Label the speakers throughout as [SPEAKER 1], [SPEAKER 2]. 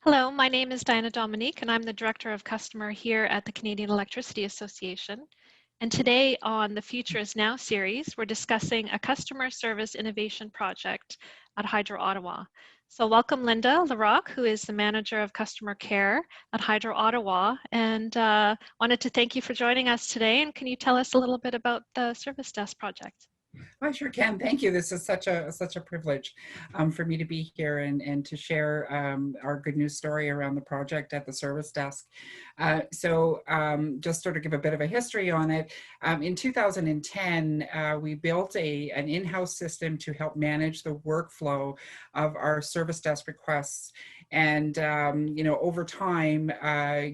[SPEAKER 1] Hello, my name is Diana Dominique, and I'm the Director of Customer here at the Canadian Electricity Association. And today on the Future is Now series, we're discussing a customer service innovation project at Hydro Ottawa. So welcome Linda Larocque, who is the Manager of Customer Care at Hydro Ottawa, and wanted to thank you for joining us today. And can you tell us a little bit about the Service Desk project?
[SPEAKER 2] I sure can. Thank you. This is such a privilege for me to be here and to share our good news story around the project at the service desk. Just sort of give a bit of a history on it. In 2010, we built an in-house system to help manage the workflow of our service desk requests. And over time,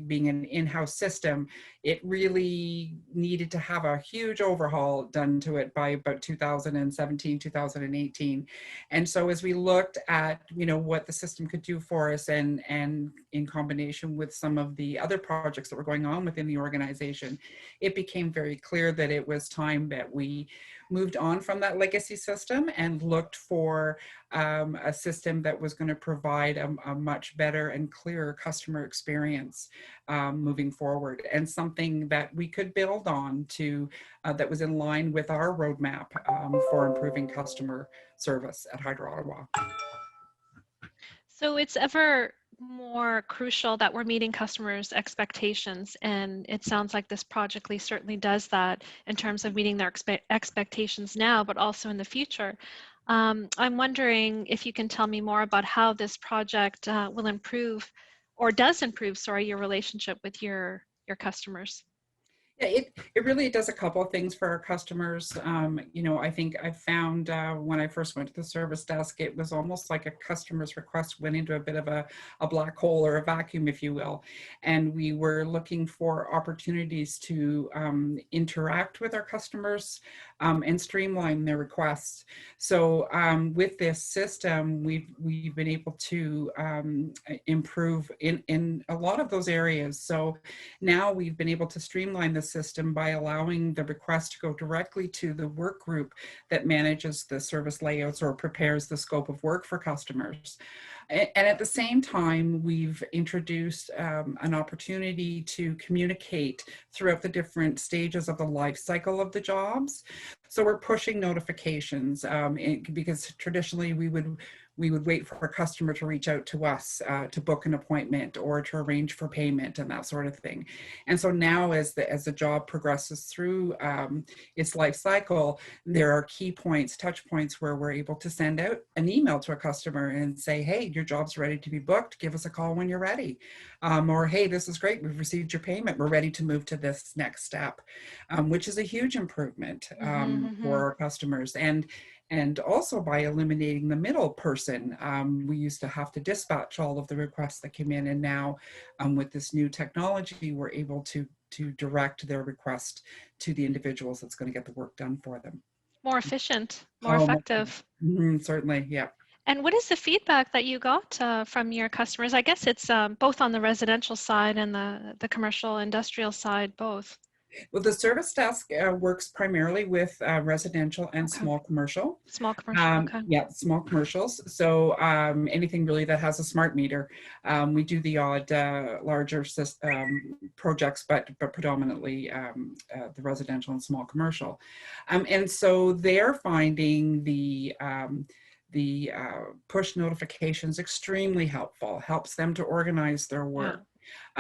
[SPEAKER 2] being an in-house system, it really needed to have a huge overhaul done to it by about 2017, 2018. And so as we looked at, what the system could do for us and in combination with some of the other projects that were going on within the organization, it became very clear that it was time that we moved on from that legacy system and looked for a system that was going to provide a much better and clearer customer experience moving forward, and something that we could build on to that was in line with our roadmap for improving customer service at Hydro Ottawa.
[SPEAKER 1] So it's ever more crucial that we're meeting customers' expectations, and it sounds like this project certainly does that in terms of meeting their expectations now, but also in the future. I'm wondering if you can tell me more about how this project will improve, or does improve, sorry, your relationship with your customers.
[SPEAKER 2] Yeah, it really does a couple of things for our customers. I think I found when I first went to the service desk, it was almost like a customer's request went into a bit of a black hole or a vacuum, if you will. And we were looking for opportunities to interact with our customers and streamline their requests. So with this system, we've been able to improve in a lot of those areas. So now we've been able to streamline the system by allowing the request to go directly to the work group that manages the service layouts or prepares the scope of work for customers. And at the same time, we've introduced an opportunity to communicate throughout the different stages of the life cycle of the jobs. So we're pushing notifications because traditionally we would wait for a customer to reach out to us to book an appointment or to arrange for payment and that sort of thing. And so now as the job progresses through its life cycle, there are key points, touch points, where we're able to send out an email to a customer and say, hey, your job's ready to be booked. Give us a call when you're ready. Or, hey, this is great. We've received your payment. We're ready to move to this next step, which is a huge improvement for our customers. And also by eliminating the middle person, we used to have to dispatch all of the requests that came in. And now with this new technology, we're able to direct their request to the individuals that's going to get the work done for them.
[SPEAKER 1] More efficient, more effective.
[SPEAKER 2] Certainly, yeah.
[SPEAKER 1] And what is the feedback that you got from your customers? I guess it's both on the residential side and the commercial industrial side, both.
[SPEAKER 2] Well, the service desk works primarily with residential and small commercial.
[SPEAKER 1] Small commercial, okay.
[SPEAKER 2] Yeah, small commercials. So anything really that has a smart meter. We do the odd larger projects, but predominantly the residential and small commercial. And so they're finding the push notifications extremely helpful, helps them to organize their work. Yeah.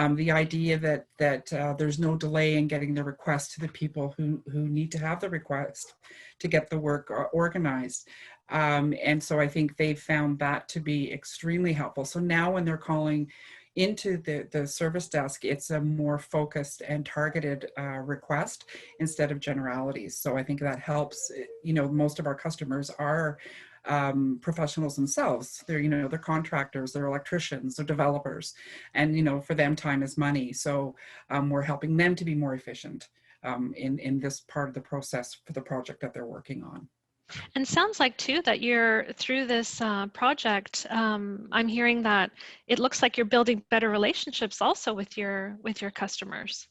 [SPEAKER 2] The idea that there's no delay in getting the request to the people who need to have the request to get the work organized. And so I think they've found that to be extremely helpful. So now when they're calling into the service desk, it's a more focused and targeted request instead of generalities. So I think that helps. Most of our customers are professionals themselves. They're contractors, they're electricians, they're developers, and for them time is money. So we're helping them to be more efficient in this part of the process for the project that they're working on.
[SPEAKER 1] And sounds like too that you're through this project. I'm hearing that it looks like you're building better relationships also with your customers.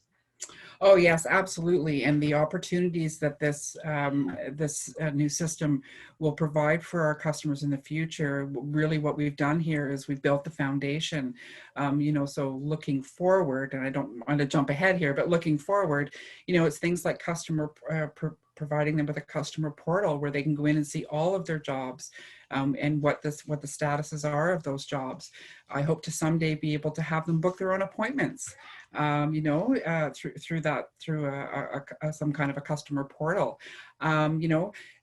[SPEAKER 2] Oh yes, absolutely. And the opportunities that this new system will provide for our customers in the future, really what we've done here is we've built the foundation. So looking forward, and I don't want to jump ahead here, but looking forward, it's things like providing them with a customer portal where they can go in and see all of their jobs, and what the statuses are of those jobs. I hope to someday be able to have them book their own appointments, through some kind of a customer portal.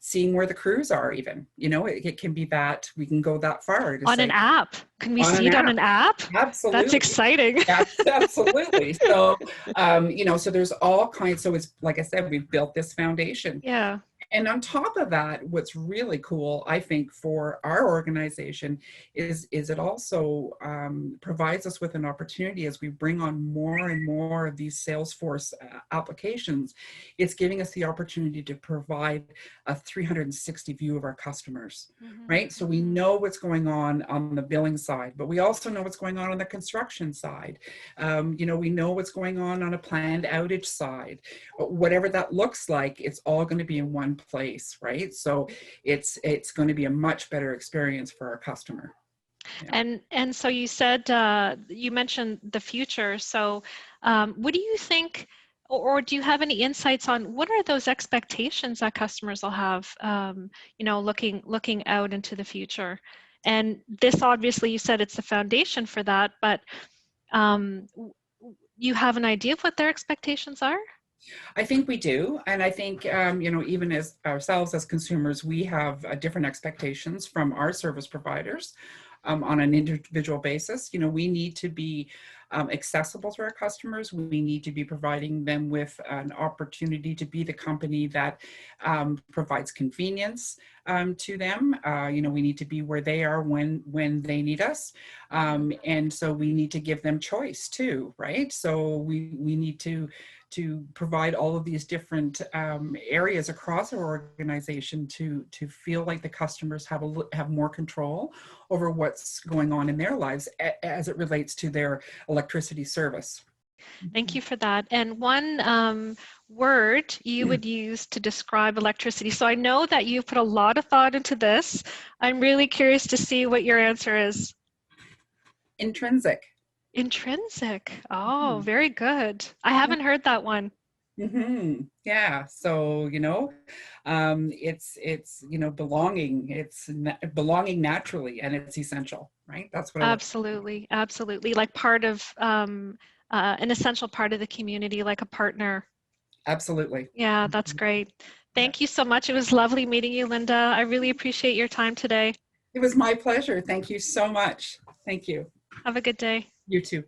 [SPEAKER 2] Seeing where the crews are, even, it can be that we can go that far to
[SPEAKER 1] On
[SPEAKER 2] say
[SPEAKER 1] an app. Can we
[SPEAKER 2] on
[SPEAKER 1] see
[SPEAKER 2] an
[SPEAKER 1] it on
[SPEAKER 2] app.
[SPEAKER 1] an app? That's
[SPEAKER 2] Absolutely.
[SPEAKER 1] exciting.
[SPEAKER 2] Absolutely. So, so there's all kinds. So it's like I said, we've built this foundation.
[SPEAKER 1] Yeah.
[SPEAKER 2] And on top of that, what's really cool, I think, for our organization is it also provides us with an opportunity as we bring on more and more of these Salesforce applications. It's giving us the opportunity to provide a 360 view of our customers, right? So we know what's going on the billing side, but we also know what's going on the construction side. We know what's going on a planned outage side. Whatever that looks like, it's all going to be in one place, right? So it's going to be a much better experience for our customer.
[SPEAKER 1] Yeah. And so you said, you mentioned the future. So what do you think, or do you have any insights on what are those expectations that customers will have, looking out into the future? And this, obviously, you said it's the foundation for that, but you have an idea of what their expectations are?
[SPEAKER 2] I think we do. And I think, even as ourselves as consumers, we have different expectations from our service providers on an individual basis. We need to be accessible to our customers. We need to be providing them with an opportunity to be the company that provides convenience to them. We need to be where they are when they need us. And so we need to give them choice too, right? So we need to provide all of these different areas across our organization to feel like the customers have more control over what's going on in their lives as it relates to their electricity service.
[SPEAKER 1] Thank you for that. And one word you would use to describe electricity. So I know that you've put a lot of thought into this. I'm really curious to see what your answer is.
[SPEAKER 2] Intrinsic.
[SPEAKER 1] Intrinsic. Oh, very good. I haven't heard that one.
[SPEAKER 2] Yeah. So, it's belonging. It's belonging naturally, and it's essential, right? That's what
[SPEAKER 1] Absolutely. Absolutely. Like part of an essential part of the community, like a partner.
[SPEAKER 2] Absolutely.
[SPEAKER 1] Yeah, that's great. Thank you so much. It was lovely meeting you, Linda. I really appreciate your time today.
[SPEAKER 2] It was my pleasure. Thank you so much. Thank you.
[SPEAKER 1] Have a good day.
[SPEAKER 2] You too.